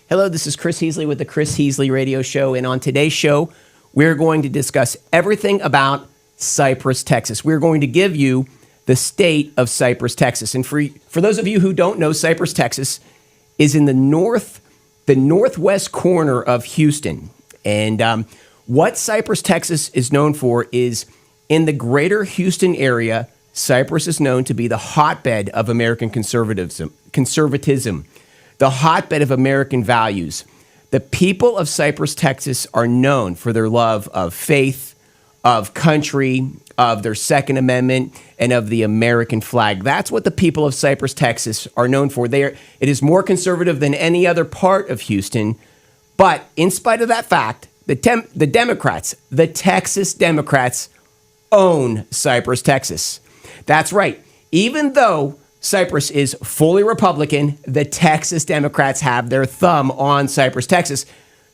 Hello, this is Chris Heasley with the Chris Heasley Radio Show, and on today's show, we're going to discuss everything about Cypress, Texas. We're going to give you the state of Cypress, Texas. And for those of you who don't know, Cypress, Texas is in the northwest corner of Houston. And what Cypress, Texas is known for is in the greater Houston area, Cypress is known to be the hotbed of American conservatism, the hotbed of American values. The people of Cypress, Texas are known for their love of faith, of country, of their Second Amendment, and of the American flag. That's what the people of Cypress, Texas are known for. It is more conservative than any other part of Houston. But in spite of that fact, the Democrats, the Texas Democrats, own Cypress, Texas. That's right. Even though Cypress is fully Republican, the Texas Democrats have their thumb on Cypress, Texas,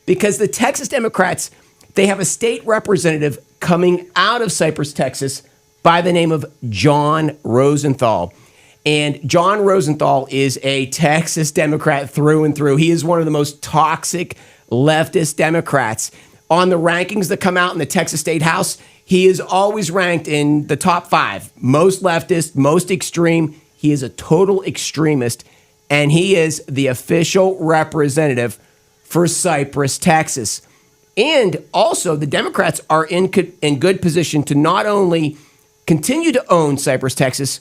because the Texas Democrats, they have a state representative coming out of Cypress, Texas by the name of John Rosenthal. And John Rosenthal is a Texas Democrat through and through. He is one of the most toxic leftist Democrats. On the rankings that come out in the Texas State House, he is always ranked in the top 5. Most leftist, most extreme. He is a total extremist, and he is the official representative for Cypress, Texas. And also, the Democrats are in good position to not only continue to own Cypress, Texas,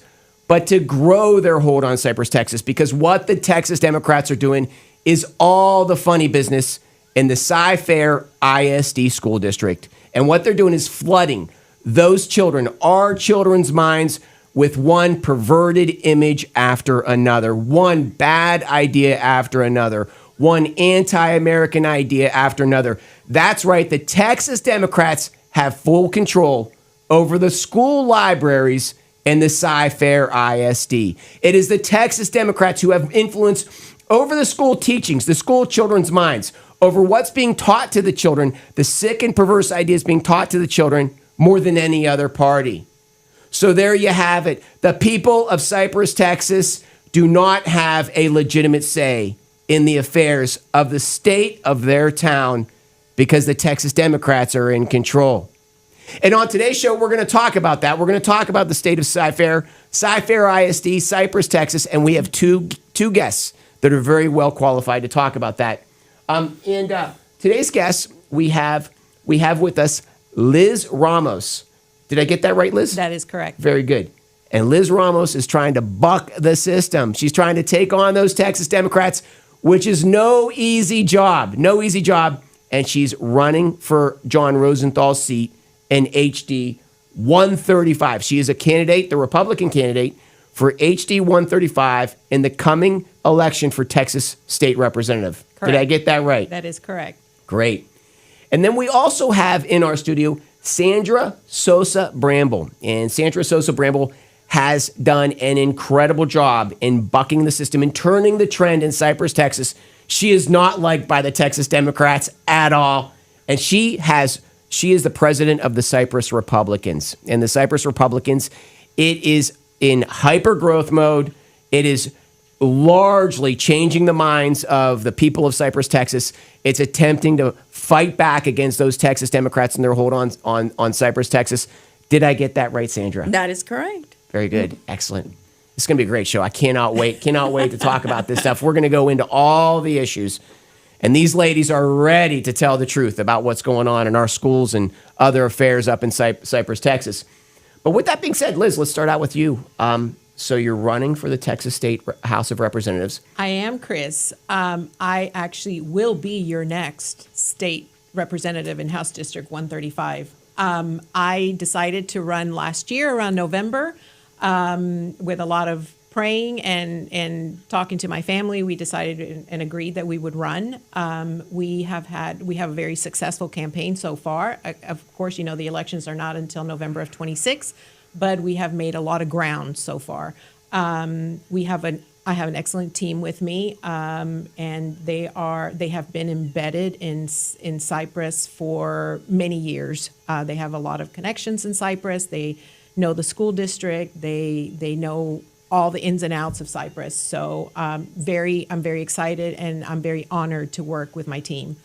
but to grow their hold on Cypress, Texas, because what the Texas Democrats are doing is all the funny business in the Cy-Fair ISD school district. And what they're doing is flooding those children, our children's minds, with one perverted image after another, one bad idea after another, one anti-American idea after another. That's right, the Texas Democrats have full control over the school libraries and the Cy-Fair ISD. It is the Texas Democrats who have influence over the school teachings, the school children's minds, over what's being taught to the children, the sick and perverse ideas being taught to the children more than any other party. So there you have it. The people of Cypress, Texas do not have a legitimate say in the affairs of the state of their town because the Texas Democrats are in control. And on today's show, we're going to talk about that. We're going to talk about the state of Cy-Fair ISD, Cypress, Texas, and we have two guests that are very well qualified to talk about that. Today's guests, we have with us Liz Ramos. Did I get that right, Liz? That is correct. Very good. And Liz Ramos is trying to buck the system. She's trying to take on those Texas Democrats, which is no easy job. And she's running for John Rosenthal's seat in HD 135. She is a candidate, the Republican candidate, for HD 135 in the coming election for Texas State Representative. Correct. Did I get that right? That is correct. Great. And then we also have in our studio Sandra Sosa-Bramble. And Sandra Sosa-Bramble has done an incredible job in bucking the system and turning the trend in Cypress, Texas. She is not liked by the Texas Democrats at all. And she is the president of the Cypress Republicans. And the Cypress Republicans, it is in hyper-growth mode. It is largely changing the minds of the people of Cypress, Texas. It's attempting to fight back against those Texas Democrats and their hold on Cypress, Texas. Did I get that right, Sandra? That is correct. Very good. Excellent. It's going to be a great show. I cannot wait to talk about this stuff. We're going to go into all the issues. And these ladies are ready to tell the truth about what's going on in our schools and other affairs up in Cypress, Texas. But with that being said, Liz, let's start out with you. So you're running for the Texas State House of Representatives. I am, Chris. I actually will be your next state representative in House District 135. I decided to run last year around November with a lot of praying and talking to my family. We decided and agreed that we would run. We have a very successful campaign so far. Of course, you know, the elections are not until November of 26. But we have made a lot of ground so far. I have an excellent team with me, and they have been embedded in Cypress for many years. They have a lot of connections in Cypress. They know the school district. They know all the ins and outs of Cypress. So I'm very excited, and I'm very honored to work with my team.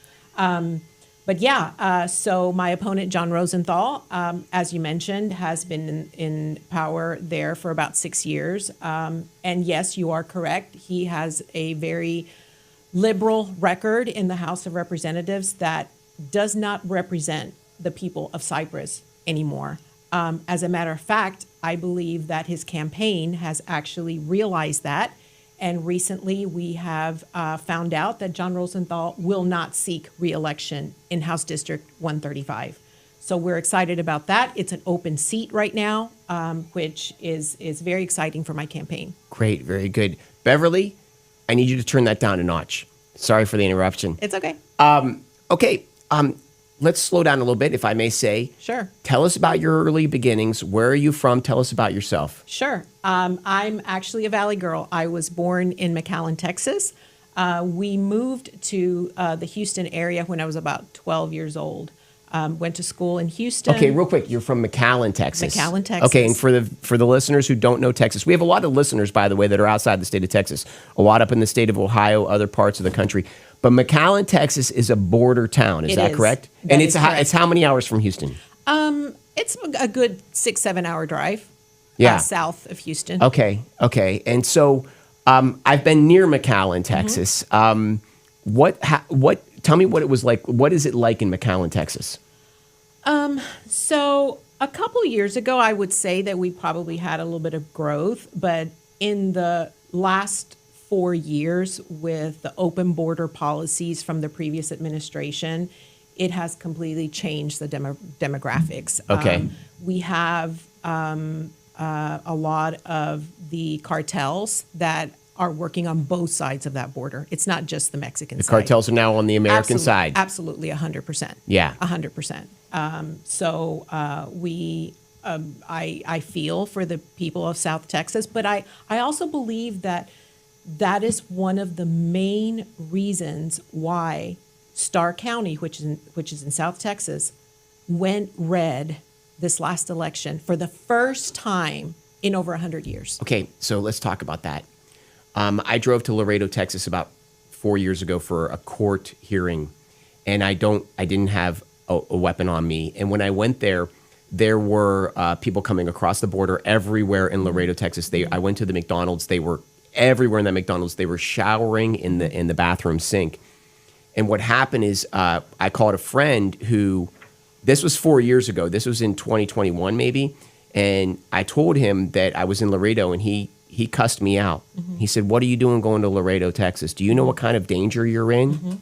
So my opponent, John Rosenthal, as you mentioned, has been in power there for about 6 years. And yes, you are correct. He has a very liberal record in the House of Representatives that does not represent the people of Cypress anymore. As a matter of fact, I believe that his campaign has actually realized that. And recently we have found out that John Rosenthal will not seek re-election in House District 135. So we're excited about that. It's an open seat right now, which is very exciting for my campaign. Great. Very good. Beverly, I need you to turn that down a notch. Sorry for the interruption. It's okay. Okay. Let's slow down a little bit, if I may say. Sure. Tell us about your early beginnings. Where are you from? Tell us about yourself. Sure. I'm actually a Valley girl. I was born in McAllen, Texas. We moved to the Houston area when I was about 12 years old. Went to school in Houston. Okay, real quick. You're from McAllen, Texas. McAllen, Texas. Okay, and for the listeners who don't know Texas, we have a lot of listeners, by the way, that are outside the state of Texas. A lot up in the state of Ohio, other parts of the country. But McAllen, Texas is a border town. Is that correct? And it's how many hours from Houston? It's a good 6-7 hour drive. Yeah. South of Houston. Okay. And so I've been near McAllen, Texas. Tell me what it was like. What is it like in McAllen, Texas? So a couple years ago, I would say that we probably had a little bit of growth, but in the last 4 years with the open border policies from the previous administration, it has completely changed the demographics. Okay. We have a lot of the cartels that are working on both sides of that border. It's not just the Mexican side. The cartels are now on the American side. Absolutely, 100%. Yeah. 100%. I feel for the people of South Texas, but I also believe that is one of the main reasons why Starr County, which is in South Texas, went red this last election for the first time in over 100 years. Okay, so let's talk about that. I drove to Laredo, Texas about 4 years ago for a court hearing, and I didn't have a weapon on me. And when I went there were people coming across the border everywhere in Laredo, Texas. I went to the McDonald's. They were everywhere in that McDonald's. They were showering in the bathroom sink. And what happened is I called a friend who, this was 4 years ago. This was in 2021 maybe. And I told him that I was in Laredo, and he cussed me out. Mm-hmm. He said, "What are you doing going to Laredo, Texas? Do you know what kind of danger you're in?" Mm-hmm.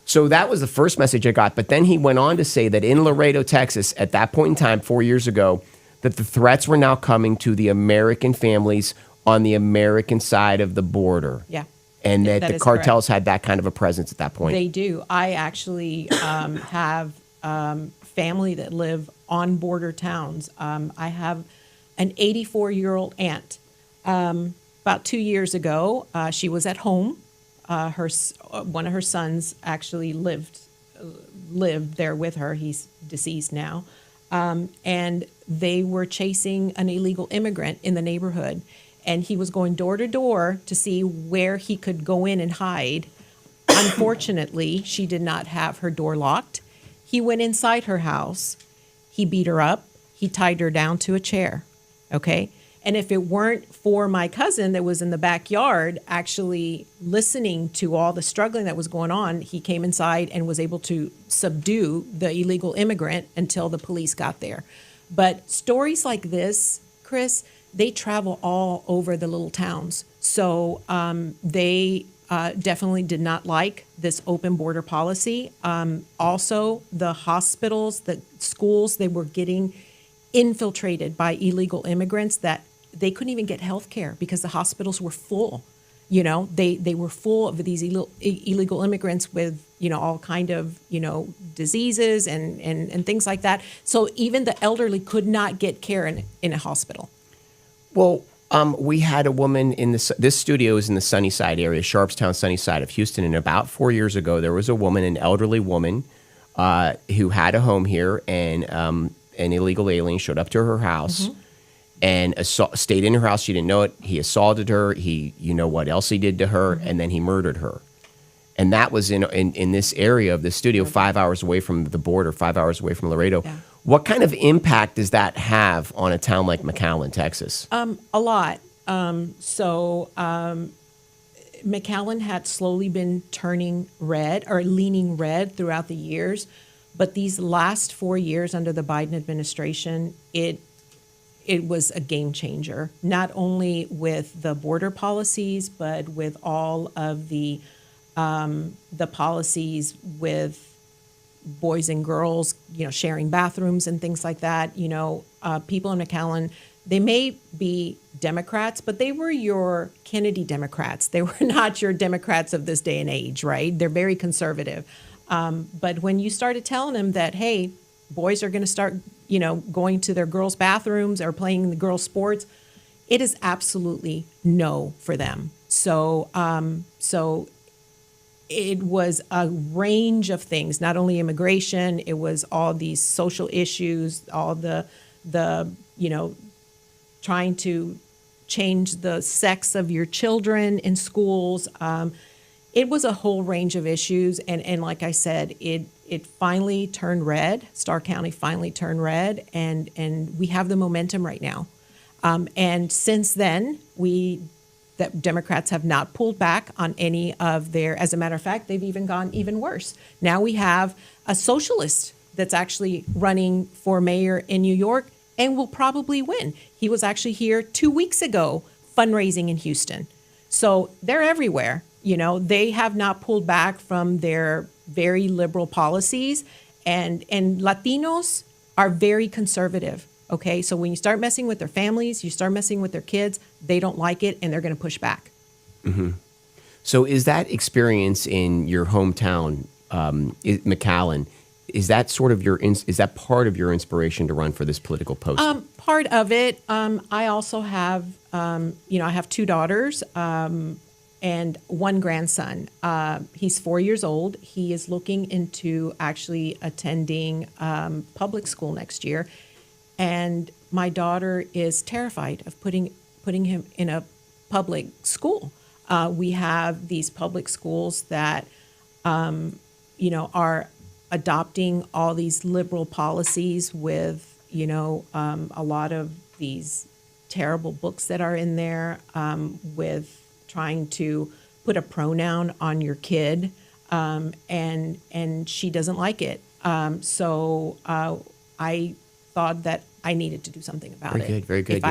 So that was the first message I got. But then he went on to say that in Laredo, Texas, at that point in time, 4 years ago, that the threats were now coming to the American families on the American side of the border. Yeah. And that the cartels had that kind of a presence at that point. They do. I actually have family that live on border towns. I have an 84-year-old aunt. About 2 years ago, she was at home. One of her sons actually lived there with her. He's deceased now. And they were chasing an illegal immigrant in the neighborhood. And he was going door to door to see where he could go in and hide. Unfortunately, she did not have her door locked. He went inside her house. He beat her up. He tied her down to a chair. Okay? And if it weren't for my cousin that was in the backyard actually listening to all the struggling that was going on, he came inside and was able to subdue the illegal immigrant until the police got there. But stories like this, Chris, they travel all over the little towns. So they definitely did not like this open border policy. Also, the hospitals, the schools, they were getting infiltrated by illegal immigrants that they couldn't even get health care because the hospitals were full. You know, they were full of these illegal immigrants with, you know, all kind of, you know, diseases and things like that. So even the elderly could not get care in a hospital. Well, we had a woman in this studio is in the Sunnyside area, Sharpstown, Sunnyside of Houston. And about 4 years ago, there was a woman, an elderly woman, who had a home here, and an illegal alien showed up to her house. Mm-hmm. and stayed in her house. She didn't know it. He assaulted her. You know what else he did to her, and then he murdered her. And that was in this area of the studio, 5 hours away from the border, 5 hours away from Laredo. Yeah. What kind of impact does that have on a town like McAllen, Texas? A lot. McAllen had slowly been turning red or leaning red throughout the years, but these last 4 years under the Biden administration, it was a game changer, not only with the border policies, but with all of the policies with boys and girls, sharing bathrooms and things like that. People in McAllen, they may be Democrats, but they were your Kennedy Democrats. They were not your Democrats of this day and age, right? They're very conservative. But when you started telling them that, hey, boys are going to start, going to their girls' bathrooms or playing the girls' sports, it is absolutely no for them. So it was a range of things, not only immigration, it was all these social issues, all the trying to change the sex of your children in schools. It was a whole range of issues. And like I said, it finally turned red. Starr County finally turned red. And we have the momentum right now. And since then, that Democrats have not pulled back on any of their, as a matter of fact, they've even gone even worse. Now we have a socialist that's actually running for mayor in New York and will probably win. He was actually here 2 weeks ago fundraising in Houston. So they're everywhere. They have not pulled back from their very liberal policies, and Latinos are very conservative. Okay, so when you start messing with their families, you start messing with their kids, they don't like it and they're going to push back. Mm-hmm. So is that experience in your hometown, McAllen, is that sort of is that part of your inspiration to run for this political post? Part of it. I also have, I have 2 daughters and 1 grandson. He's 4 years old. He is looking into actually attending public school next year. And my daughter is terrified of putting him in a public school. We have these public schools that, are adopting all these liberal policies with, a lot of these terrible books that are in there, with trying to put a pronoun on your kid, and she doesn't like it. So I thought that I needed to do something about it. Very good.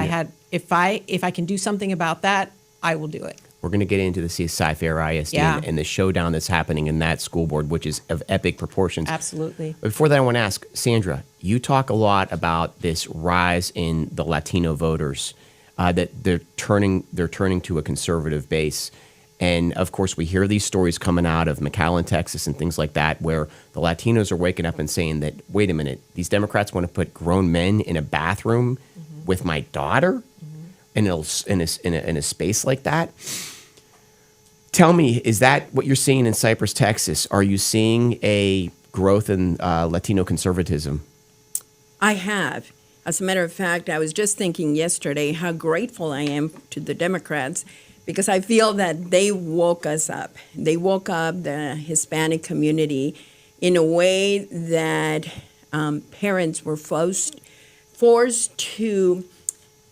If I can do something about that, I will do it. We're going to get into the Cy-Fair ISD and the showdown that's happening in that school board, which is of epic proportions. Absolutely. But before that, I want to ask, Sandra, you talk a lot about this rise in the Latino voters, that they're turning to a conservative base. And of course, we hear these stories coming out of McAllen, Texas, and things like that, where the Latinos are waking up and saying that, wait a minute, these Democrats want to put grown men in a bathroom with my daughter in a space like that. Tell me, is that what you're seeing in Cypress, Texas? Are you seeing a growth in Latino conservatism? I have. As a matter of fact, I was just thinking yesterday how grateful I am to the Democrats, because I feel that they woke us up. They woke up the Hispanic community in a way that parents were forced to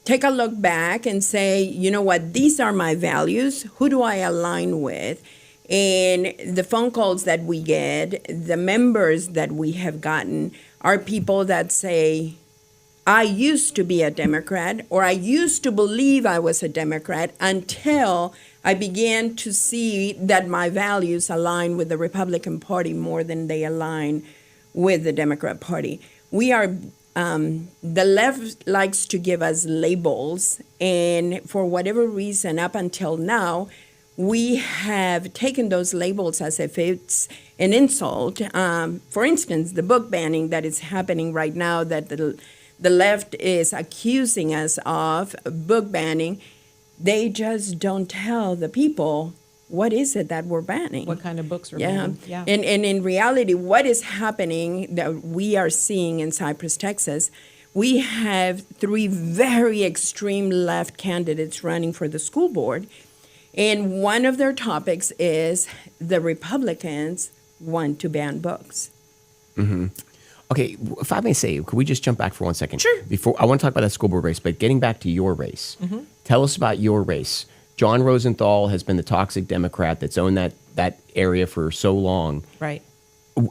take a look back and say, you know what, these are my values. Who do I align with? And the phone calls that we get, the members that we have gotten are people that say, I used to be a Democrat, or I used to believe I was a Democrat until I began to see that my values align with the Republican Party more than they align with the Democrat Party. We are, the left likes to give us labels, and for whatever reason, up until now, we have taken those labels as if it's an insult. For instance, the book banning that is happening right now, that the left is accusing us of book banning, they just don't tell the people what is it that we're banning. What kind of books are banning? Yeah. And in reality, what is happening that we are seeing in Cypress, Texas, we have 3 very extreme left candidates running for the school board. And one of their topics is the Republicans want to ban books. Okay, if I may say, could we just jump back for 1 second? Sure. Before I want to talk about that school board race, but getting back to your race, tell us about your race. John Rosenthal has been the toxic Democrat that's owned that area for so long. Right.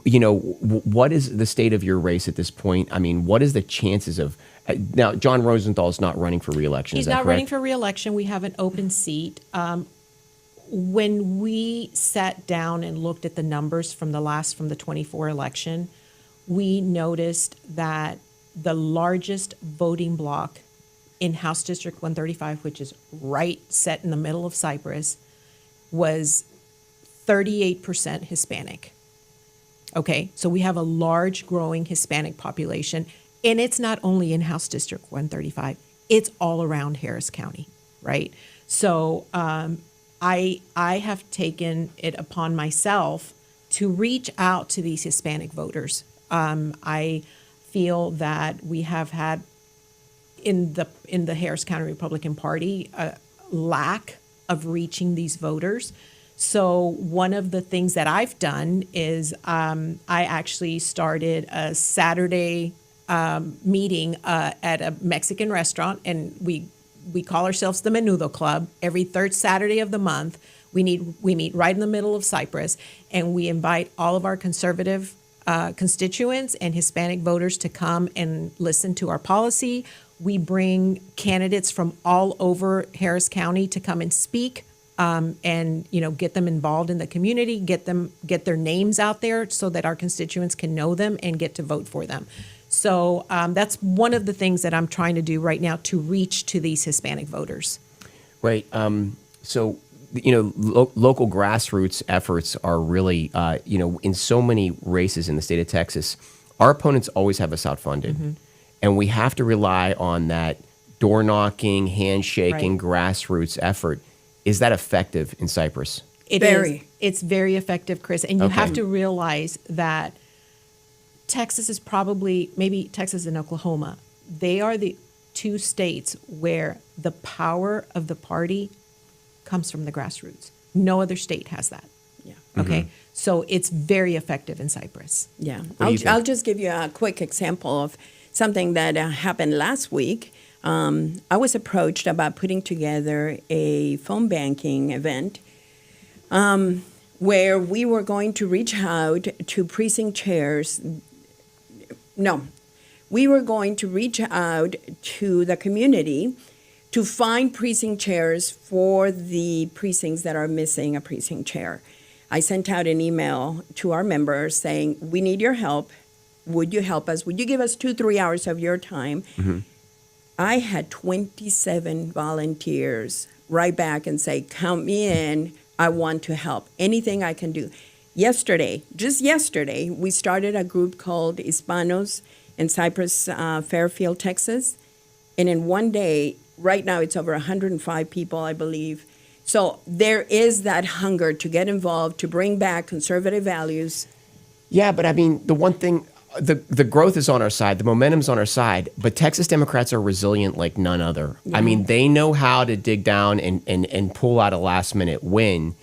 You know, what is the state of your race at this point? I mean, what is the chances of now? John Rosenthal is not running for reelection. He's is that not correct? running for reelection. We have an open seat. When we sat down and looked at the numbers from the 24 election, we noticed that the largest voting block in House District 135, which is right set in the middle of Cypress, was 38% Hispanic. Okay, so we have a large growing Hispanic population, and it's not only in House District 135, it's all around Harris County, right? So I have taken it upon myself to reach out to these Hispanic voters. I feel that we have had in the Harris County Republican Party a lack of reaching these voters. So one of the things that I've done is I actually started a Saturday meeting at a Mexican restaurant, and we call ourselves the Menudo Club. Every third Saturday of the month, we meet right in the middle of Cypress, and we invite all of our conservative constituents and Hispanic voters to come and listen to our policy. We bring candidates from all over Harris County to come and speak. And get them involved in the community, get their names out there so that our constituents can know them and get to vote for them. So that's one of the things that I'm trying to do right now to reach to these Hispanic voters. Right. So local grassroots efforts are really in so many races in the state of Texas. Our opponents always have us outfunded, and we have to rely on that door knocking, handshaking, grassroots effort. Is that effective in Cypress? It is. It's very effective, Chris. And you have to realize that Texas is maybe Texas and Oklahoma, they are the 2 states where the power of the party comes from the grassroots. No other state has that. Yeah. Okay. So it's very effective in Cypress. Yeah. I'll just give you a quick example of something that happened last week. I was approached about putting together a phone banking event where we were going to reach out to precinct chairs. No, we were going to reach out to the community to find precinct chairs for the precincts that are missing a precinct chair. I sent out an email to our members saying, we need your help. Would you help us? Would you give us 2-3 hours of your time? I had 27 volunteers write back and say, count me in. I want to help. Anything I can do. Just yesterday, we started a group called Hispanos in Cypress, Fairfield, Texas. And in one day, right now it's over 105 people, I believe. So there is that hunger to get involved, to bring back conservative values. Yeah, but I mean, the one thing, the growth is on our side, the momentum's on our side, but Texas Democrats are resilient like none other. I mean, they know how to dig down and pull out a last minute win.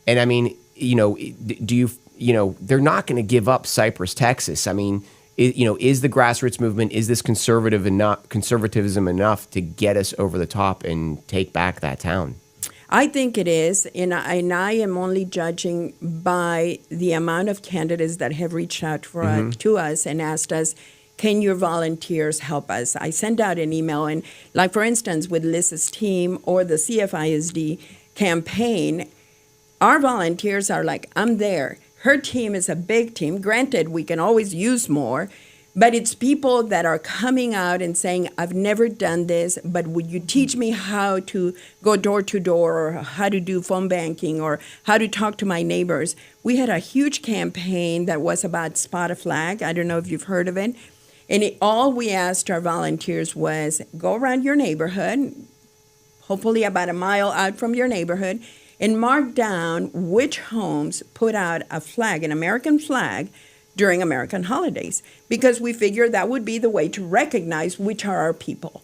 And I mean, they're not going to give up Cypress, Texas. I mean, is the grassroots movement, is this conservatism enough to get us over the top and take back that town? I think it is, and I am only judging by the amount of candidates that have reached out to us and asked us, can your volunteers help us? I sent out an email, and like, for instance, with Liz's team or the CFISD campaign, our volunteers are like, I'm there. Her team is a big team. Granted, we can always use more, but it's people that are coming out and saying, I've never done this, but would you teach me how to go door to door, or how to do phone banking, or how to talk to my neighbors? We had a huge campaign that was about Spot a Flag. I don't know if you've heard of it. And all we asked our volunteers was, go around your neighborhood, hopefully about a mile out from your neighborhood, and mark down which homes put out a flag, an American flag, during American holidays, because we figured that would be the way to recognize which are our people.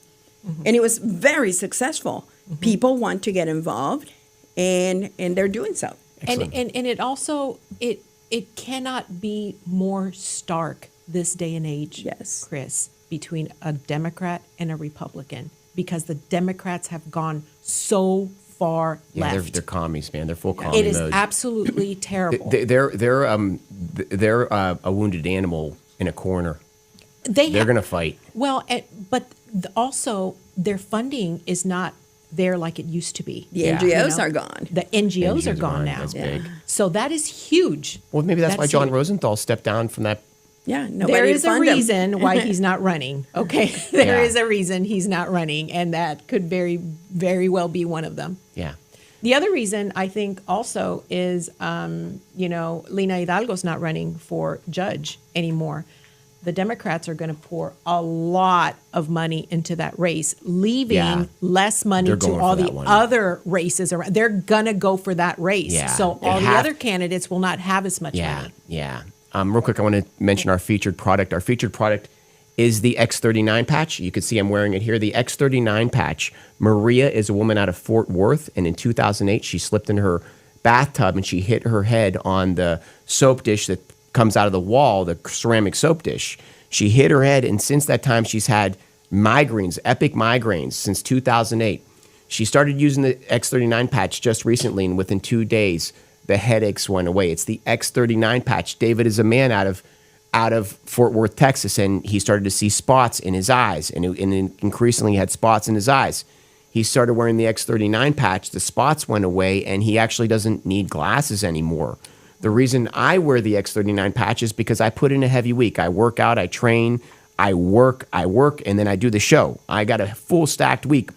And it was very successful. People want to get involved, and they're doing so. And it also, it cannot be more stark this day and age, Yes. Chris, between a Democrat and a Republican, because the Democrats have gone so far Yeah, left. they're commies, man. They're full commie It is mode. absolutely terrible. They're a wounded animal in a corner. They're going to fight. Well, but also their funding is not there like it used to be. The Yeah. NGOs You know? are gone. The NGOs are gone now. That's big. So that is huge. Well, maybe that's why John huge. Rosenthal stepped down from that. Yeah, nobody There to is a fund 'em. reason why he's not running. Okay, there Yeah. is a reason he's not running, and that could very, very well be one of them. Yeah. The other reason I think also is, Lina Hidalgo's not running for judge anymore. The Democrats are going to pour a lot of money into that race, leaving Yeah. less money They're to going all for the that one. other races around. They're going to go for that race. Yeah. So They all the have- other candidates will not have as much Yeah. money. Yeah. Real quick, I want to mention our featured product. Our featured product is the X39 patch. You can see I'm wearing it here. The X39 patch. Maria is a woman out of Fort Worth, and in 2008, she slipped in her bathtub and she hit her head on the soap dish that comes out of the wall, the ceramic soap dish. She hit her head, and since that time, she's had migraines, epic migraines, since 2008. She started using the X39 patch just recently, and within 2 days, the headaches went away. It's the X39 patch. David is a man out of Fort Worth, Texas, and he started to see spots in his eyes, and increasingly had spots in his eyes. He started wearing the X39 patch. The spots went away, and he actually doesn't need glasses anymore. The reason I wear the X39 patch is because I put in a heavy week. I work out, I train, I work, and then I do the show. I got a full stacked week.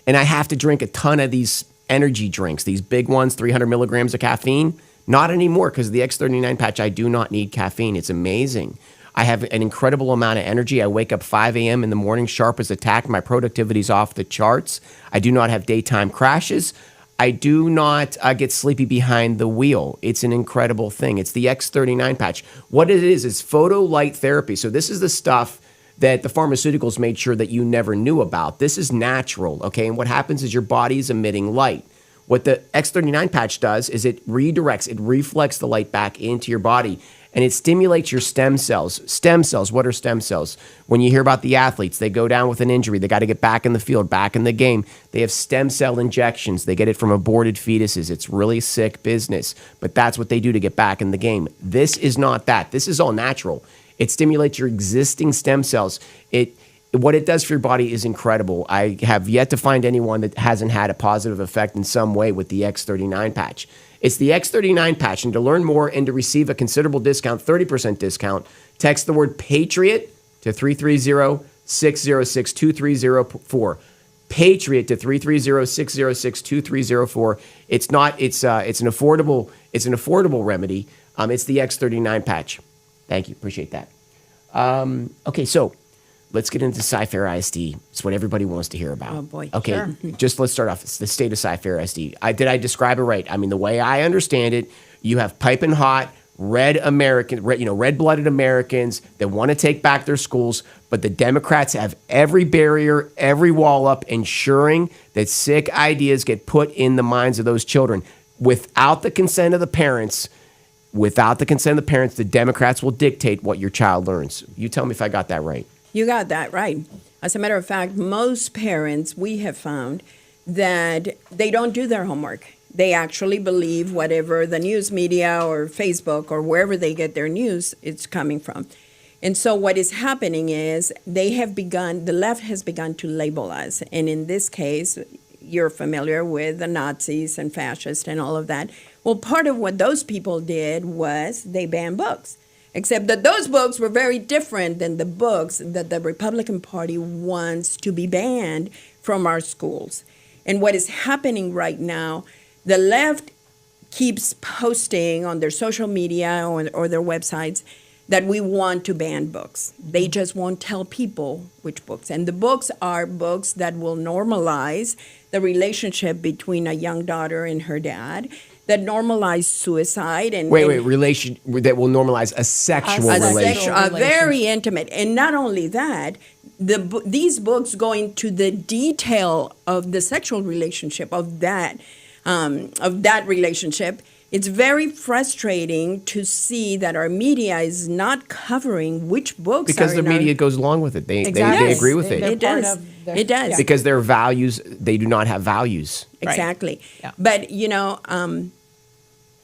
And I have to drink a ton of these energy drinks, these big ones, 300 milligrams of caffeine. Not anymore, because the X39 patch, I do not need caffeine. It's amazing. I have an incredible amount of energy. I wake up 5 a.m. in the morning, sharp as a tack. My productivity's off the charts. I do not have daytime crashes. I do not get sleepy behind the wheel. It's an incredible thing. It's the X39 patch. What it is photo light therapy. So this is the stuff that the pharmaceuticals made sure that you never knew about. This is natural, okay? And what happens is your body is emitting light. What the X39 patch does is it redirects, it reflects the light back into your body, and it stimulates your stem cells. Stem cells, what are stem cells? When you hear about the athletes, they go down with an injury, they got to get back in the field, back in the game. They have stem cell injections. They get it from aborted fetuses. It's really sick business, but that's what they do to get back in the game. This is not that. This is all natural. It stimulates your existing stem cells. What it does for your body is incredible. I have yet to find anyone that hasn't had a positive effect in some way with the X39 patch. It's the X39 patch, and to learn more and to receive a considerable discount, 30% discount, text the word PATRIOT to 330-606-2304. Patriot to 330-606-2304. It's an affordable remedy. It's the X39 patch. Thank you. Appreciate that. Okay, so let's get into Cy-Fair ISD. It's what everybody wants to hear about. Oh, boy. Okay, Sure. just let's start off. It's the state of Cy-Fair ISD. Did I describe it right? I mean, the way I understand it, you have piping hot, red-blooded Americans that want to take back their schools, but the Democrats have every barrier, every wall up, ensuring that sick ideas get put in the minds of those children. Without the consent of the parents, the Democrats will dictate what your child learns. You tell me if I got that right. You got that right. As a matter of fact, most parents, we have found that they don't do their homework. They actually believe whatever the news media or Facebook or wherever they get their news, it's coming from. And so what is happening is the left has begun to label us. And in this case, you're familiar with the Nazis and fascists and all of that. Well, part of what those people did was they banned books. Except that those books were very different than the books that the Republican Party wants to be banned from our schools. And what is happening right now, the left keeps posting on their social media or their websites that we want to ban books. They just won't tell people which books. And the books are books that will normalize the relationship between a young daughter and her dad, that normalize suicide. And relation that will normalize a sexual A relation. sexual very intimate. And not only that, these books go into the detail of the sexual relationship of that relationship. It's very frustrating to see that our media is not covering which books Because are the in our- media goes along with it. They Exactly. agree with They're it. It part does. of their- It does. Yeah. Because their values, they do not have values. Exactly. Yeah. But,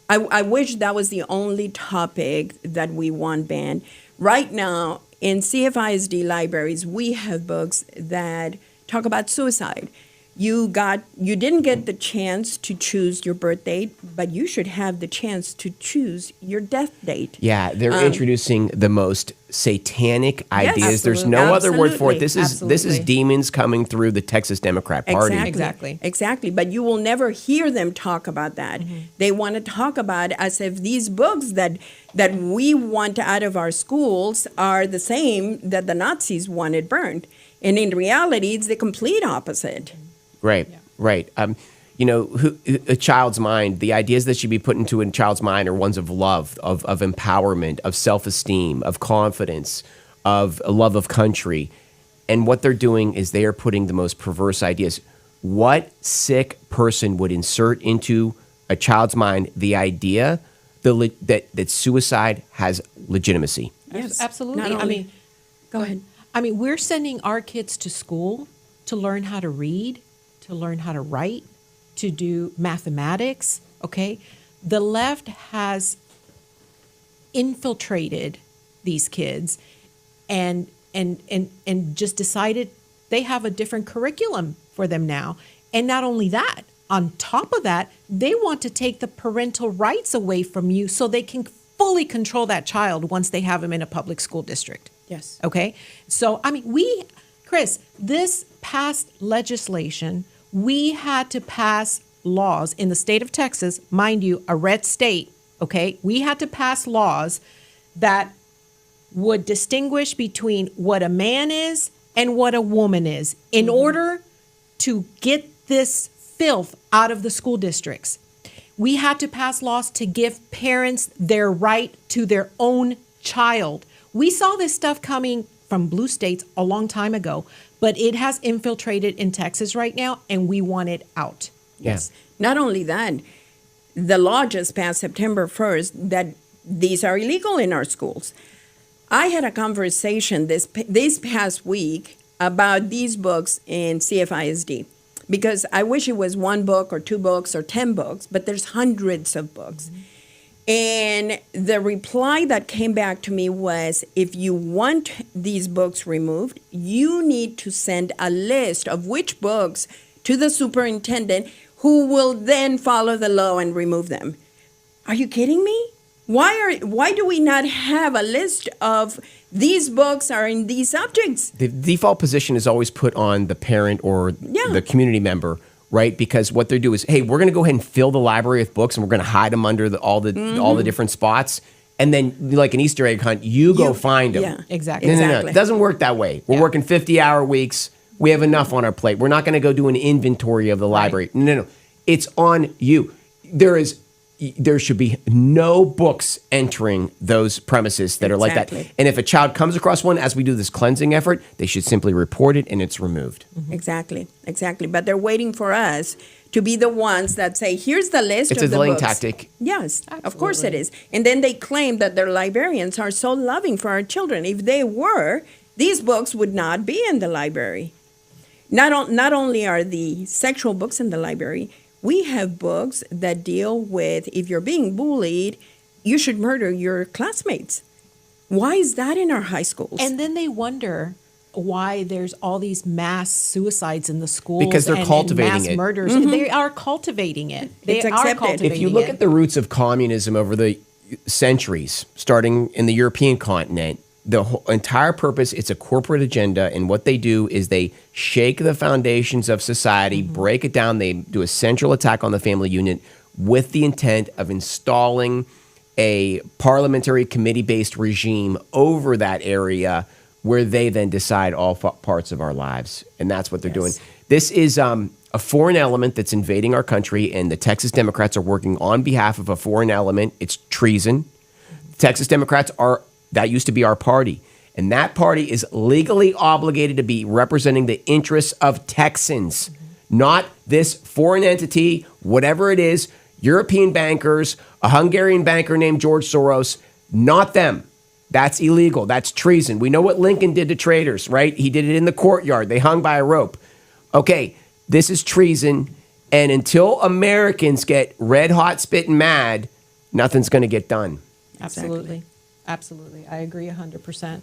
I wish that was the only topic that we want banned. Right now, in CFISD libraries, we have books that talk about suicide. You didn't get the chance to choose your birth date, but you should have the chance to choose your death date. Yeah, they're introducing the most satanic ideas. There's absolutely. no other word for it. Absolutely. This is Absolutely. demons coming through the Texas Democrat Party. Exactly. Exactly. But you will never hear them talk about that. They want to talk about as if these books that we want out of our schools are the same that the Nazis wanted burned. And in reality, it's the complete opposite. Right, right. A child's mind, the ideas that should be put into a child's mind are ones of love, of empowerment, of self-esteem, of confidence, of a love of country. And what they're doing is they are putting the most perverse ideas. What sick person would insert into a child's mind the idea that suicide has legitimacy? Yes. Absolutely. Not I only- mean, Go ahead. we're sending our kids to school to learn how to read, to learn how to write, to do mathematics, okay? The left has infiltrated these kids and just decided they have a different curriculum for them now. And not only that, on top of that, they want to take the parental rights away from you so they can fully control that child once they have him in a public school district. Yes. Okay. So, Chris, this past legislation, we had to pass laws in the state of Texas, mind you, a red state. Okay. We had to pass laws that would distinguish between what a man is and what a woman is in order to get this filth out of the school districts. We had to pass laws to give parents their right to their own child. We saw this stuff coming from blue states a long time ago, but it has infiltrated in Texas right now, and we want it out. Yes. Not only that, the law just passed September 1st that these are illegal in our schools. I had a conversation this past week about these books in CFISD, because I wish it was one book or two books or 10 books, but there's hundreds of books. And the reply that came back to me was, if you want these books removed, you need to send a list of which books to the superintendent, who will then follow the law and remove them. Are you kidding me? Why do we not have a list of these books are in these subjects? The default position is always put on the parent or the community member, right? Because what they do is, hey, we're going to go ahead and fill the library with books, and we're going to hide them under all the different spots. And then, like an Easter egg hunt, you go find them. Yeah, Exactly. No, Exactly. it doesn't work that way. We're working 50-hour weeks. We have enough on our plate. We're not going to go do an inventory of the library. No. It's on you. There should be no books entering those premises that are like that. Exactly. And if a child comes across one, as we do this cleansing effort, they should simply report it and it's removed. Exactly. But they're waiting for us to be the ones that say, here's the list It's of a the delaying books. tactic. Yes, of course it Absolutely. is. And then they claim that their librarians are so loving for our children. If they were, these books would not be in the library. Not only are the sexual books in the library, we have books that deal with, if you're being bullied, you should murder your classmates. Why is that in our high schools? And then they wonder why there's all these mass suicides in the schools Because they're and cultivating mass it. murders. They are cultivating it. They It's are accepted. cultivating If you look it. at the roots of communism over the centuries, starting in the European continent, the whole entire purpose, it's a corporate agenda, and what they do is they shake the foundations of society, break it down, they do a central attack on the family unit with the intent of installing a parliamentary committee-based regime over that area where they then decide all parts of our lives. And that's what they're doing. This is a foreign element that's invading our country, and the Texas Democrats are working on behalf of a foreign element. It's treason. Texas Democrats that used to be our party. And that party is legally obligated to be representing the interests of Texans, not this foreign entity, whatever it is, European bankers, a Hungarian banker named George Soros, not them. That's illegal. That's treason. We know what Lincoln did to traitors, right? He did it in the courtyard. They hung by a rope. Okay, this is treason. And until Americans get red hot, spitting mad, nothing's going to get done. Absolutely. Absolutely. I agree 100%.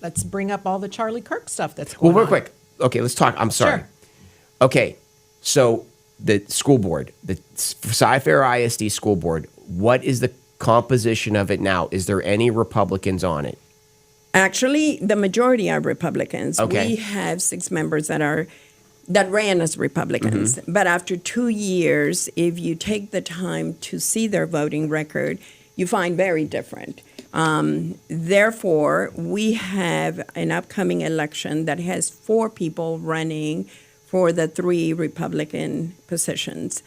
Let's bring up all the Charlie Kirk stuff that's going on. Well, real quick. Okay, let's talk. I'm sorry. Sure. Okay, so the school board, the Cy-Fair ISD school board, what is the composition of it now? Is there any Republicans on it? Actually, the majority are Republicans. Okay. We have 6 members that ran as Republicans. But after 2 years, if you take the time to see their voting record, you find very different. Therefore, we have an upcoming election that has 4 people running for the 3 Republican positions.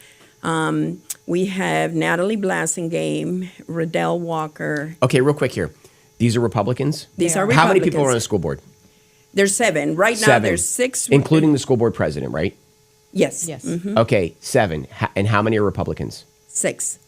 We have Natalie Blasingame, Riddell Walker. Okay, real quick here. These are Republicans? These are How many Republicans. people are on the school board? There's 7. Right now, 7. there's 6. Including the school board president, right? Yes. Yes. Okay, 7. And how many are Republicans? 6.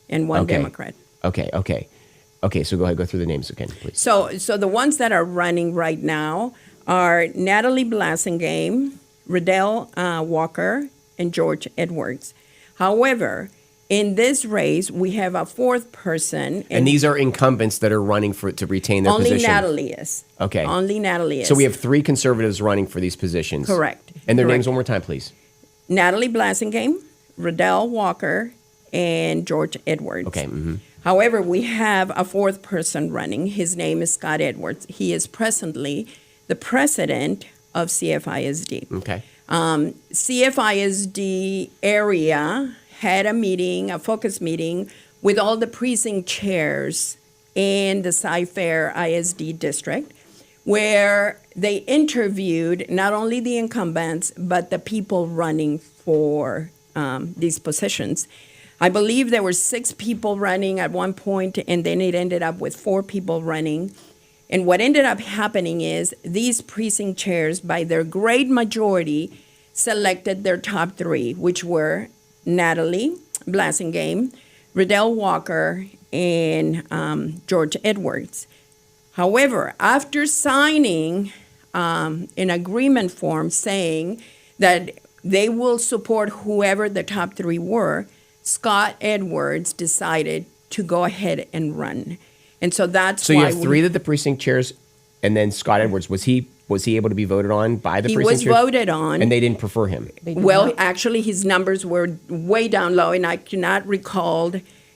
And 1 Okay. Democrat. Okay, so go ahead, go through the names again, please. So the ones that are running right now are Natalie Blasingame, Riddell Walker, and George Edwards. However, in this race, we have a 4th person. And these are incumbents that are running to retain their only position. Natalie is. Okay. Only Natalie is. So we have 3 conservatives running for these positions. Correct. And their Correct. names one more time, please. Natalie Blasingame, Riddell Walker, and George Edwards. Okay. However, we have a 4th person running. His name is Scott Edwards. He is presently the president of CFISD. Okay. CFISD area had a focus meeting with all the precinct chairs in the Cy-Fair ISD district, where they interviewed not only the incumbents, but the people running for these positions. I believe there were 6 people running at one point, and then it ended up with 4 people running. And what ended up happening is these precinct chairs, by their great majority, selected their top 3, which were Natalie Blasingame, Riddell Walker, and George Edwards. However, after signing an agreement form saying that they will support whoever the top 3 were, Scott Edwards decided to go ahead and run. And so that's So why you have 3 of the precinct chairs, and then Scott Edwards. Was he able to be voted on by the he precinct was chairs? voted on. And they didn't prefer him. Well, actually, his numbers were way down low, and I cannot recall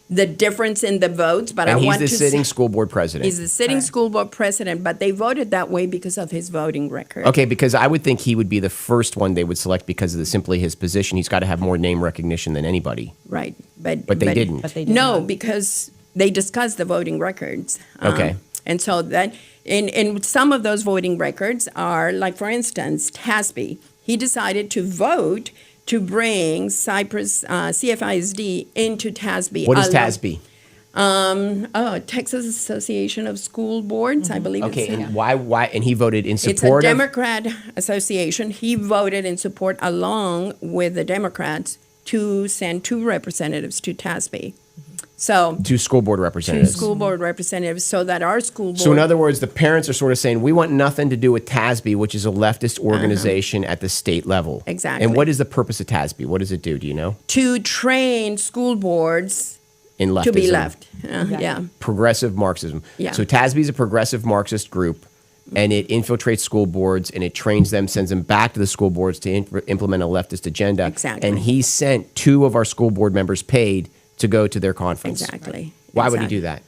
the difference in the votes. But And I he's want the to sitting school board president. He's the sitting school board president, but they voted that way because of his voting record. Okay, because I would think he would be the first one they would select because of simply his position. He's got to have more name recognition than anybody. Right, But they didn't. But they did No, not. because they discussed the voting records. Okay. And so that, in some of those voting records are, like, for instance, Tasby. He decided to vote to bring Cypress, CFISD into Tasby. What is TASB? Texas Association of School Boards, I believe Okay, it's. and why? And he voted in It's a support of. Democrat association. He voted in support along with the Democrats to send 2 representatives to TASB. So 2 school board 2 representatives. school board representatives, so that our school board. So in other words, the parents are sort of saying, we want nothing to do with TASB, which is a leftist organization at the state level. Exactly. And what is the purpose of TASB? What does it do? Do you know? to train school boards In leftism. to be left. Yeah. Progressive Marxism. Yeah. So TASB is a progressive Marxist group, and it infiltrates school boards, and it trains them, sends them back to the school boards to implement a leftist agenda. Exactly. And he sent 2 of our school board members paid to go to their conference. Exactly. Why would he Exactly. do that?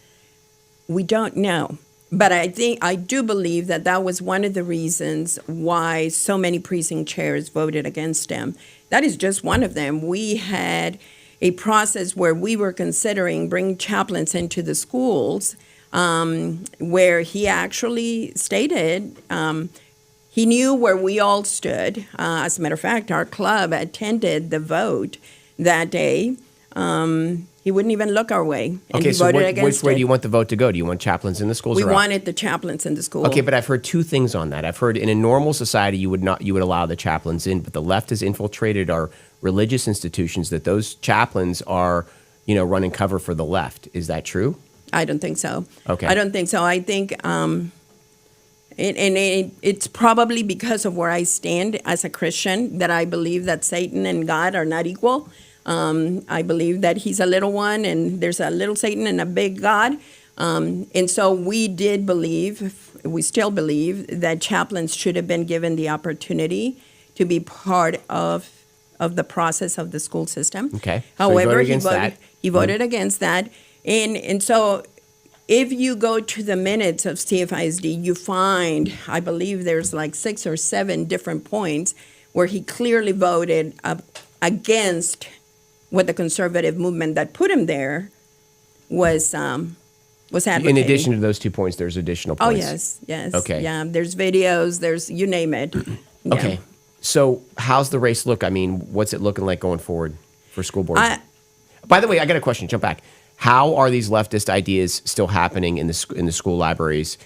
We don't know. But I do believe that was one of the reasons why so many precinct chairs voted against him. That is just one of them. We had a process where we were considering bringing chaplains into the schools, where he actually stated he knew where we all stood. As a matter of fact, our club attended the vote that day. He wouldn't even look our way, and Okay, he so voted against which way it. do you want the vote to go? Do you want chaplains in the schools We or out? wanted the chaplains in the school. Okay, but I've heard two things on that. I've heard in a normal society you would allow the chaplains in, but the left has infiltrated our religious institutions that those chaplains are, running cover for the left. Is that true? I don't think so. Okay. I don't think so. I think, it's probably because of where I stand as a Christian that I believe that Satan and God are not equal. I believe that he's a little one and there's a little Satan and a big God. And so we still believe that chaplains should have been given the opportunity to be part of the process of the school system. Okay. So However, he voted against that. And so if you go to the minutes of CFISD, you find, I believe there's like 6 or 7 different points where he clearly voted against what the conservative movement that put him there was advocating. In addition to those 2 points, there's additional Oh, points. yes. Okay. Yeah, there's videos, there's, you name it. Yeah. Okay. So how's the race look? I mean, what's it looking like going forward for school board? By the way, I got a question. Jump back. How are these leftist ideas still happening in the school libraries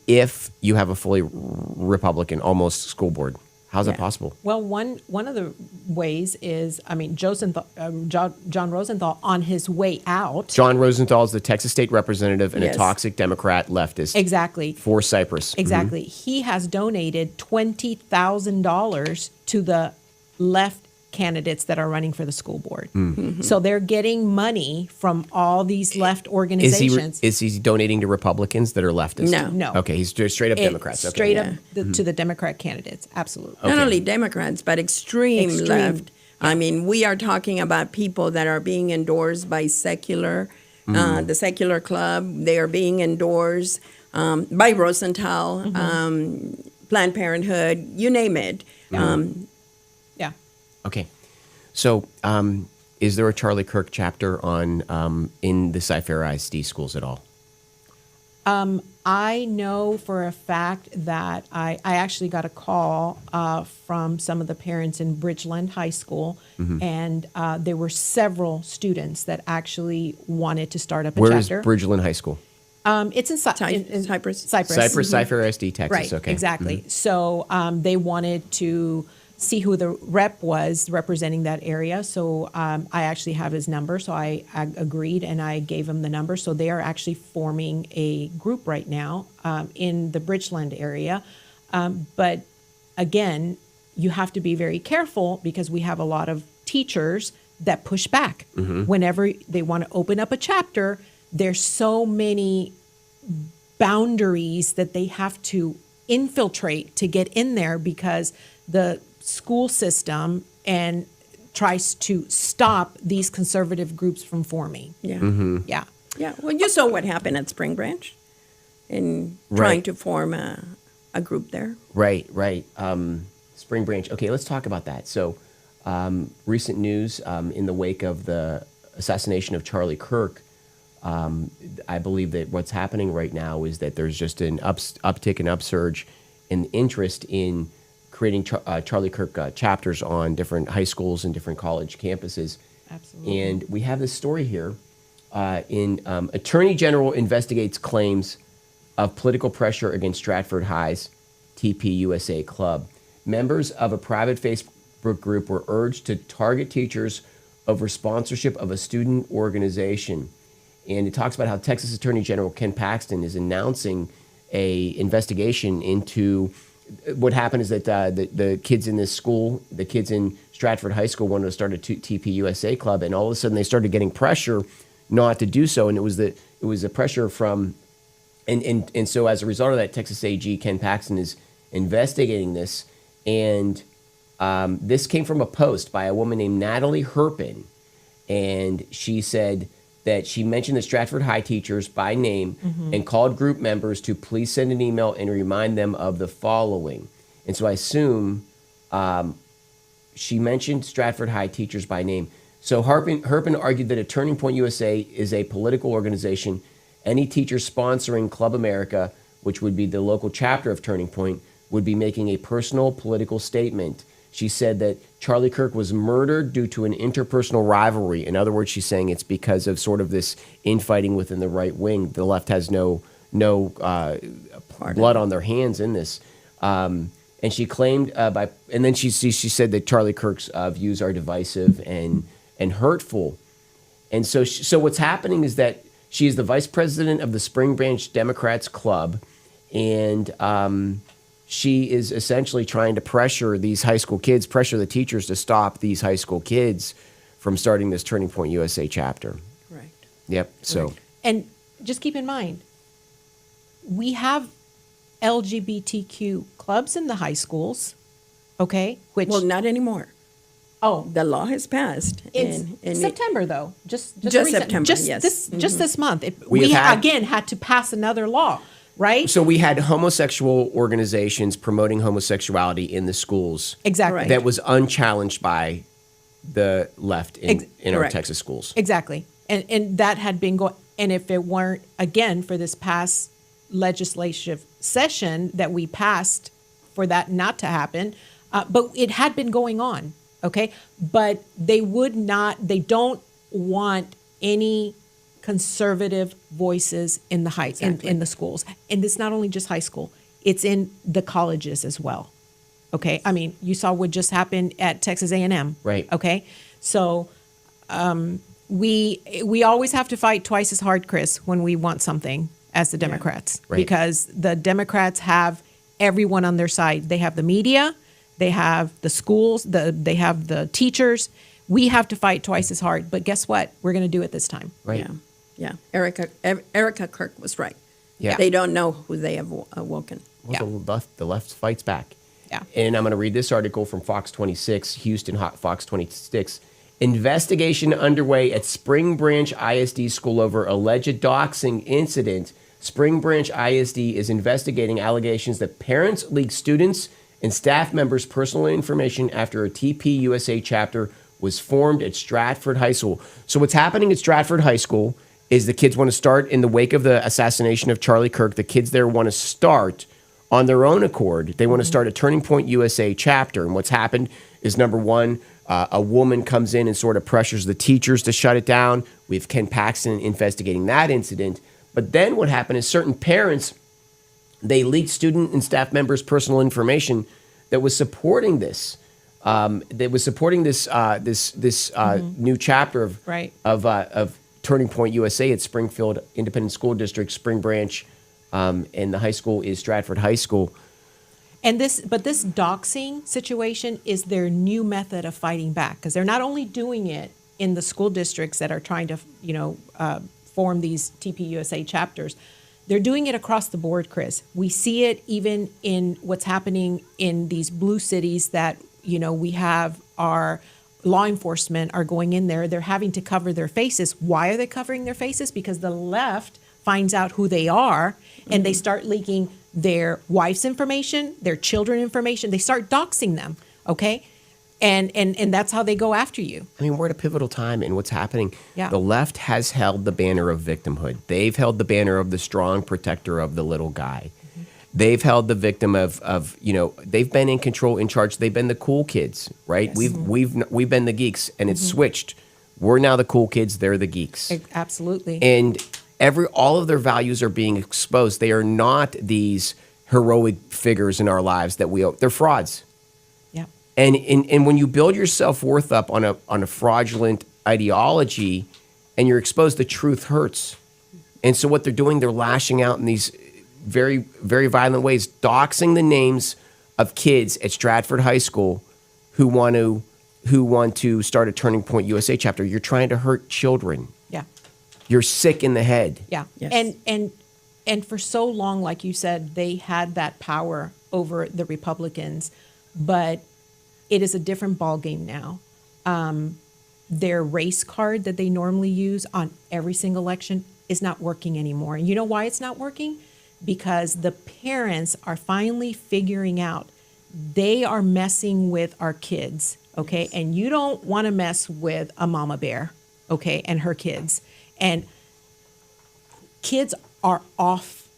if you have a fully Republican, almost school board? How's that possible? Well, one of the ways is, John Rosenthal, on his way out. John Rosenthal is the Texas state representative and Yes. a toxic Democrat leftist. Exactly. For Cypress. Exactly. He has donated $20,000 to the left candidates that are running for the school board. So they're getting money from all these left organizations. Is he donating to Republicans that are leftist? No. Okay, he's straight up Democrats. Okay. Straight up to the Democrat candidates. Absolutely. Not only Democrats, but extreme left. Yeah. I mean, we are talking about people that are being endorsed by secular, the secular club. They are being endorsed by Rosenthal, Planned Parenthood, you name it. Yeah. Okay. So, is there a Charlie Kirk chapter on in the Cypher ISD schools at all? I know for a fact that I actually got a call from some of the parents in Bridgeland High School, and there were several students that actually wanted to start up a Where is chapter. Bridgeland High School? It's in Cypress. Cypress, Cypher ISD, Texas. Right, Okay. exactly. So they wanted to see who the rep was representing that area. So I actually have his number. So I agreed and I gave him the number. So they are actually forming a group right now in the Bridgeland area. But again, you have to be very careful because we have a lot of teachers that push back. Whenever they want to open up a chapter, there's so many boundaries that they have to infiltrate to get in there because the school system and tries to stop these conservative groups from forming. Yeah. Yeah. Yeah. Well, you saw what happened at Spring Branch in trying to form a group there. Right. Spring Branch. Okay, let's talk about that. So, recent news in the wake of the assassination of Charlie Kirk, I believe that what's happening right now is that there's just an uptick and upsurge in interest in creating Charlie Kirk chapters on different high schools and different college campuses. Absolutely. And we have this story here. Attorney General investigates claims of political pressure against Stratford High's TPUSA club. Members of a private Facebook group were urged to target teachers over sponsorship of a student organization. And it talks about how Texas Attorney General Ken Paxton is announcing a investigation into what happened is that the kids in this school, the kids in Stratford High School wanted to start a TPUSA club, and all of a sudden they started getting pressure not to do so, and it was the pressure from, and so as a result of that, Texas AG Ken Paxton is investigating this, and this came from a post by a woman named Natalie Herpin, and she said that she mentioned the Stratford High teachers by name and called group members to please send an email and remind them of the following. And so I assume she mentioned Stratford High teachers by name. So Herpin argued that a Turning Point USA is a political organization. Any teacher sponsoring Club America, which would be the local chapter of Turning Point, would be making a personal political statement. She said that Charlie Kirk was murdered due to an interpersonal rivalry. In other words, she's saying it's because of sort of this infighting within the right wing. The left has no blood on their hands in this. And she claimed and then she said that Charlie Kirk's views are divisive and hurtful. And so what's happening is that she is the vice president of the Spring Branch Democrats Club, and she is essentially trying to pressure these high school kids, pressure the teachers to stop these high school kids from starting this Turning Point USA chapter. Correct. Yep. So, And just keep in mind, we have LGBTQ clubs in the high schools, okay? Which Well, not anymore. oh, The law has passed. in September though, just Just recent- September, just yes. this month. We We, have had- again had to pass another law, right? so we had homosexual organizations promoting homosexuality in the schools. Exactly. Right. That was unchallenged by the left in our Correct. Texas schools. Exactly. And that had been going, and if it weren't, again, for this past legislative session that we passed for that not to happen, but it had been going on, okay? But they don't want any conservative voices in the in the schools. And it's not only just high school, it's in the colleges as well. Okay? I mean, you saw what just happened at Texas A&M. Right. Okay? So we always have to fight twice as hard, Chris, when we want something as the Democrats, Right. because the Democrats have everyone on their side. They have the media, they have the schools, they have the teachers. We have to fight twice as hard. But guess what? We're going to do it this time. Right. Yeah. Erica Kirk was right. Yeah. They don't know who they have awoken. Well, the left fights back. Yeah. And I'm going to read this article from Fox 26, Houston Fox 26. Investigation underway at Spring Branch ISD school over alleged doxing incident. Spring Branch ISD is investigating allegations that parents leaked students and staff members' personal information after a TPUSA chapter was formed at Stratford High School. So what's happening at Stratford High School is the kids want to start in the wake of the assassination of Charlie Kirk. The kids there want to start on their own accord. They want to start a Turning Point USA chapter. And what's happened is, number one, a woman comes in and sort of pressures the teachers to shut it down. We have Ken Paxton investigating that incident. But then what happened is certain parents, they leaked student and staff members' personal information that was supporting this. New chapter of Right. of Turning Point USA at Springfield Independent School District, Spring Branch, and the high school is Stratford High School. And this doxing situation is their new method of fighting back, because they're not only doing it in the school districts that are trying to, form these TPUSA chapters. They're doing it across the board, Chris. We see it even in what's happening in these blue cities that, we have our law enforcement are going in there. They're having to cover their faces. Why are they covering their faces? Because the left finds out who they are, and they start leaking their wife's information, their children information. They start doxing them, okay? And that's how they go after you. I mean, we're at a pivotal time in what's happening. Yeah. The left has held the banner of victimhood. They've held the banner of the strong protector of the little guy. Mm-hmm. They've held the victim of they've been in control, in charge. They've been the cool kids, right? Yes. We've been the geeks, and it's switched. We're now the cool kids. They're the geeks. Absolutely. And all of their values are being exposed. They are not these heroic figures in our lives that they're frauds. Yeah. And when you build your self-worth up on a fraudulent ideology and you're exposed, the truth hurts. And so what they're doing, they're lashing out in these very, very violent ways, doxing the names of kids at Stratford High School who want to start a Turning Point USA chapter. You're trying to hurt children. Yeah. You're sick in the head. Yeah. Yes. And for so long, like you said, they had that power over the Republicans, but it is a different ballgame now. Their race card that they normally use on every single election is not working anymore. And you know why it's not working? Because the parents are finally figuring out they are messing with our kids, okay? And you don't want to mess with a mama bear, okay, and her kids. And kids are off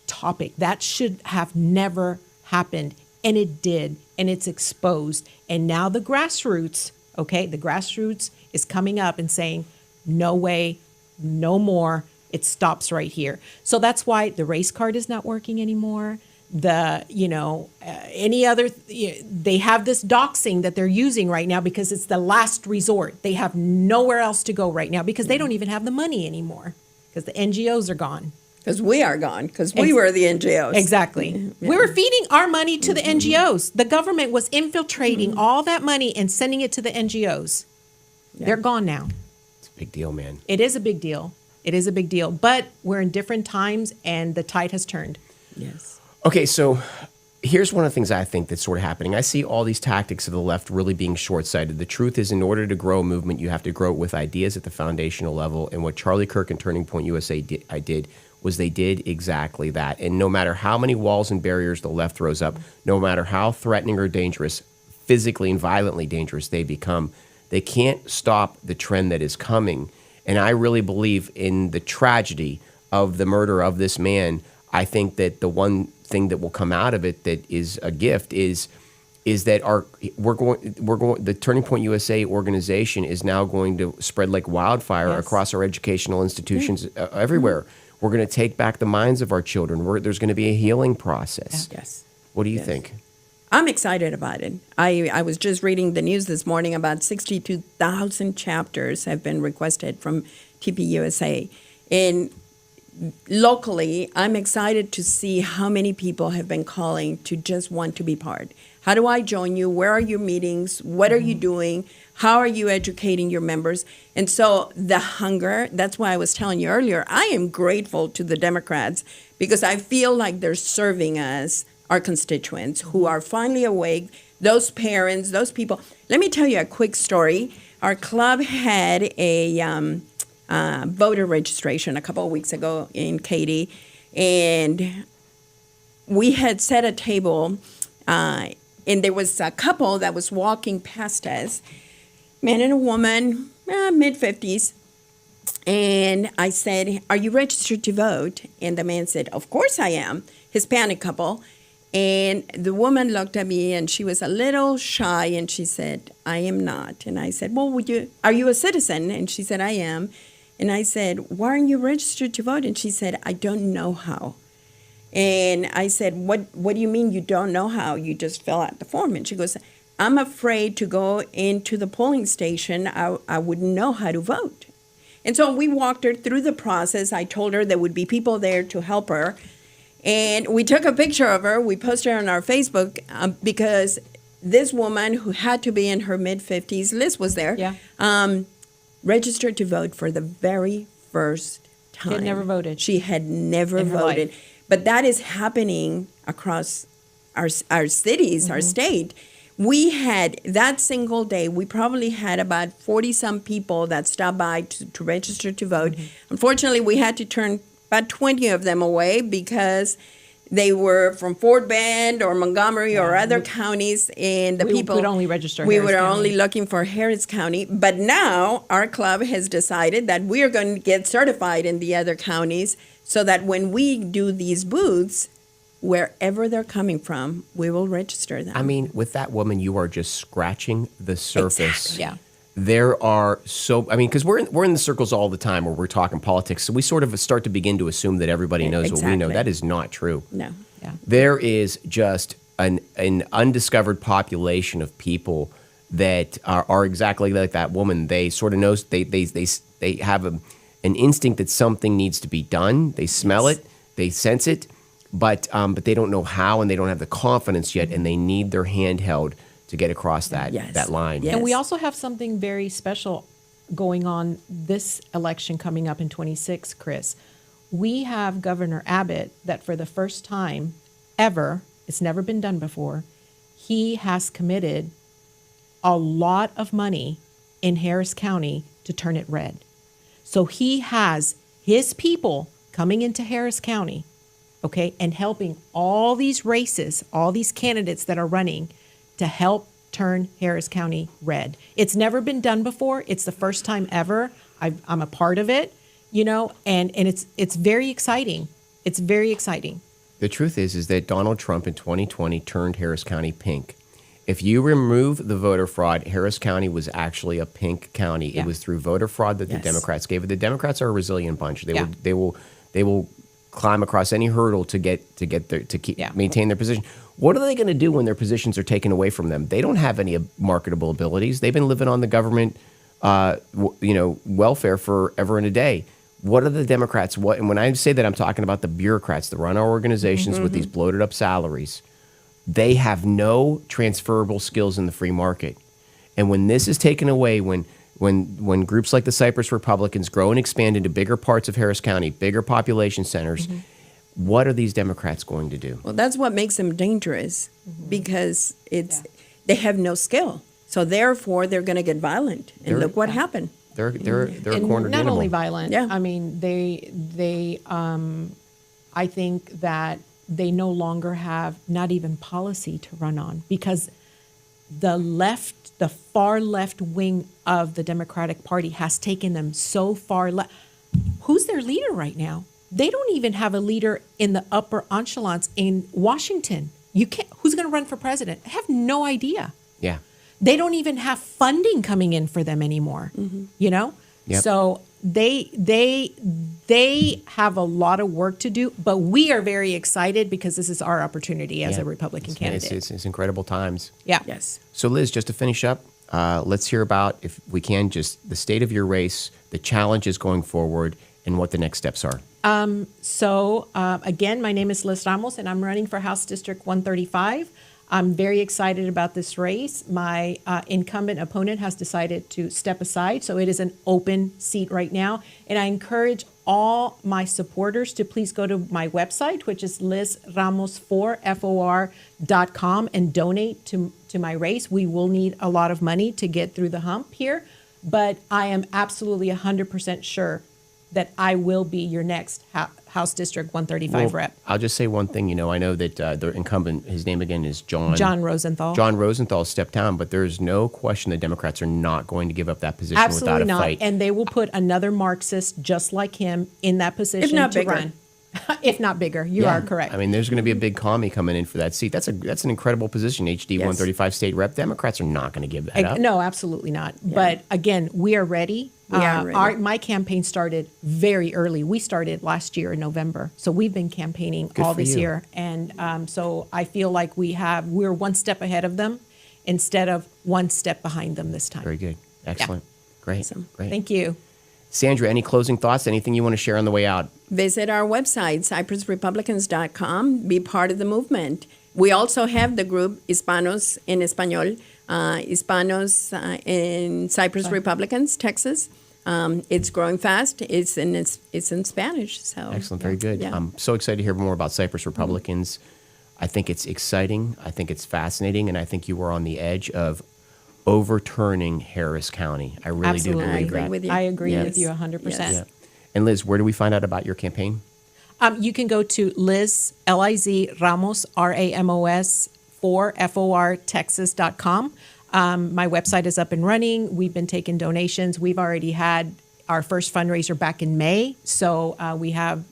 topic. That should have never happened. And it did. And it's exposed. And now the grassroots, okay, the grassroots is coming up and saying, no way, no more. It stops right here. So that's why the race card is not working anymore. Any other, they have this doxing that they're using right now because it's the last resort. They have nowhere else to go right now because they don't even have the money anymore because the NGOs are gone. Because we are gone, because we were the NGOs. Exactly. Yeah. We were feeding our money to the NGOs. The government was infiltrating all that money and sending it to the NGOs. Yeah. They're gone now. It's a big deal, man. It is a big deal. It is a big deal. But we're in different times and the tide has turned. Yes. Okay, so here's one of the things I think that's sort of happening. I see all these tactics of the left really being short-sighted. The truth is, in order to grow a movement, you have to grow it with ideas at the foundational level. And what Charlie Kirk and Turning Point USA did was they did exactly that. And no matter how many walls and barriers the left throws up, no matter how threatening or dangerous, physically and violently dangerous they become, they can't stop the trend that is coming. And I really believe in the tragedy of the murder of this man. I think that the one thing that will come out of it that is a gift is that the Turning Point USA organization is now going to spread like wildfire across our educational institutions everywhere. We're going to take back the minds of our children. There's going to be a healing process. Yes. What do you think? I'm excited about it. I was just reading the news this morning about 62,000 chapters have been requested from TPUSA. And locally, I'm excited to see how many people have been calling to just want to be part. How do I join you? Where are your meetings? What are you doing? How are you educating your members? And so the hunger, that's why I was telling you earlier, I am grateful to the Democrats because I feel like they're serving us, our constituents who are finally awake, those parents, those people. Let me tell you a quick story. Our club had a voter registration a couple of weeks ago in Katy, and we had set a table, and there was a couple that was walking past us, man and a woman, mid-50s, and I said, "Are you registered to vote?" And the man said, "Of course I am." Hispanic couple. And the woman looked at me, and she was a little shy, and she said, "I am not." And I said, "Well, are you a citizen?" And she said, "I am." And I said, "Why aren't you registered to vote?" And she said, "I don't know how." And I said, what do you mean you don't know how? You just fill out the form. And she goes, "I'm afraid to go into the polling station. I wouldn't know how to vote." And so we walked her through the process. I told her there would be people there to help her. And we took a picture of her. We posted her on our Facebook because this woman who had to be in her mid-50s, Liz was there, registered to vote for the very first time. She had never voted. She had never in her voted. life. But that is happening across our cities, our state. We had, that single day, we probably had about 40-some people that stopped by to register to vote. Unfortunately, we had to turn about 20 of them away because they were from Fort Bend or Montgomery or other counties, and We could only register we Harris were County. only looking for Harris County. But now our club has decided that we are going to get certified in the other counties so that when we do these booths, wherever they're coming from, we will register them. I mean, with that woman, you are just scratching the surface. Exactly. Yeah. There are because we're in the circles all the time where we're talking politics, so we sort of start to begin to assume that everybody knows what we know. Exactly. That is not true. No. Yeah. There is just an undiscovered population of people that are exactly like that woman. They sort of know they have an instinct that something needs to be done. They smell it, they sense it, but they don't know how, and they don't have the confidence yet, and they need their hand held to get across that line. Yes. And we also have something very special going on this election coming up in 26, Chris. We have Governor Abbott that for the first time ever, it's never been done before, he has committed a lot of money in Harris County to turn it red. So he has his people coming into Harris County, okay, and helping all these races, all these candidates that are running to help turn Harris County red. It's never been done before. It's the first time ever. I'm a part of it, and it's very exciting. It's very exciting. The truth is that Donald Trump in 2020 turned Harris County pink. If you remove the voter fraud, Harris County was actually a pink county. Yeah. It was through voter fraud that the Yes. Democrats gave it. The Democrats are a resilient bunch. They Yeah. they will climb across any hurdle to keep Yeah. maintain their position. What are they going to do when their positions are taken away from them? They don't have any marketable abilities. They've been living on the government, welfare forever and a day. What are the Democrats? And when I say that, I'm talking about the bureaucrats that run our organizations with these bloated up salaries. They have no transferable skills in the free market. And when this is taken away, when groups like the Cypress Republicans grow and expand into bigger parts of Harris County, bigger population centers, what are these Democrats going to do? Well, that's what makes them dangerous because they have no skill. So therefore, they're going to get violent. And They're- look what happened. They're a And cornered not animal. only violent. Yeah. I mean, they I think that they no longer have not even policy to run on because the far left wing of the Democratic Party has taken them so far left. Who's their leader right now? They don't even have a leader in the upper echelons in Washington. Who's going to run for president? I have no idea. Yeah. They don't even have funding coming in for them anymore. Yep. So they have a lot of work to do, but we are very excited because this is our opportunity as Yeah. a Republican candidate. It's incredible times. Yeah. Yes. So, Liz, just to finish up, let's hear about, if we can, just the state of your race, the challenges going forward, and what the next steps are. So again, my name is Liz Ramos, and I'm running for House District 135. I'm very excited about this race. My incumbent opponent has decided to step aside, so it is an open seat right now. And I encourage all my supporters to please go to my website, which is lizramos4for.com, and donate to my race. We will need a lot of money to get through the hump here, but I am absolutely 100% sure that I will be your next House District 135 rep. I'll just say one thing. I know that the incumbent, his name again is John Rosenthal. John Rosenthal stepped down, but there's no question the Democrats are not going to give up that position Absolutely without a not. fight. And they will put another Marxist just like him in that position not to bigger. run. If not bigger. You Yeah. are correct. I mean, there's going to be a big commie coming in for that seat. That's an incredible position. HD 135 state rep. Democrats are not going to give that up. No, absolutely not. But again, we are ready. We are ready. My campaign started very early. We started last year in November. So we've been campaigning all for this you. year. And so I feel like we're one step ahead of them instead of one step behind them this time. Very good. Excellent. Great. Awesome. Great. Thank you. Sandra, any closing thoughts? Anything you want to share on the way out? Visit our website, cypressrepublicans.com. Be part of the movement. We also have the group Hispanos en Español, Hispanos in Cypress Republicans, Texas. It's growing fast. It's in Spanish. So Excellent. Very good. Yeah. I'm so excited to hear more about Cypress Republicans. I think it's exciting. I think it's fascinating. And I think you were on the edge of overturning Harris County. I really Absolutely. do I believe agree that. with you. I agree Yes. with you 100%. Yes. Yeah. And Liz, where do we find out about your campaign? You can go to Liz, Liz Ramos, Ramos, 4for Texas.com. My website is up and running. We've been taking donations. We've already had our first fundraiser back in May. So we have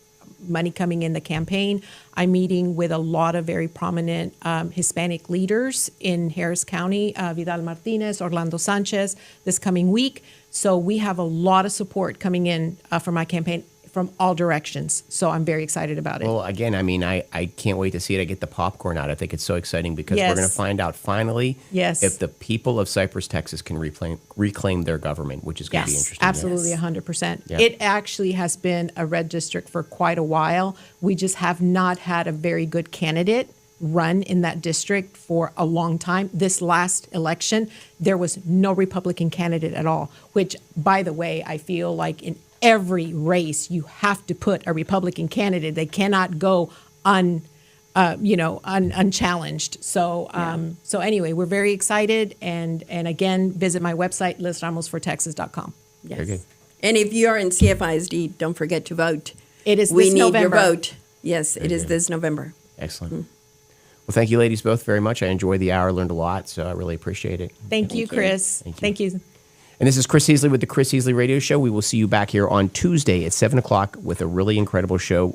money coming in the campaign. I'm meeting with a lot of very prominent Hispanic leaders in Harris County, Vidal Martinez, Orlando Sanchez, this coming week. So we have a lot of support coming in for my campaign from all directions. So I'm very excited about it. Well, again, I mean, I can't wait to see it. I get the popcorn out. I think it's so exciting because we're Yes. going to find out finally Yes. if the people of Cypress, Texas can reclaim their government, which is going to be Yes, interesting. absolutely, 100%. Yeah. It actually has been a red district for quite a while. We just have not had a very good candidate run in that district for a long time. This last election, there was no Republican candidate at all, which, by the way, I feel like in every race, you have to put a Republican candidate. They cannot go unchallenged. So, so anyway, we're very excited. And again, visit my website, lizramos4texas.com. Yes. Very good. And if you are in CFISD, don't forget to vote. It is We this need November. your vote. Yes, it is good. this November. Excellent. Well, thank you, ladies, both very much. I enjoyed the hour, learned a lot, so I really appreciate it. Thank you, Chris. Thank you. And this is Chris Heasley with the Chris Heasley Radio Show. We will see you back here on Tuesday at 7 o'clock with a really incredible show.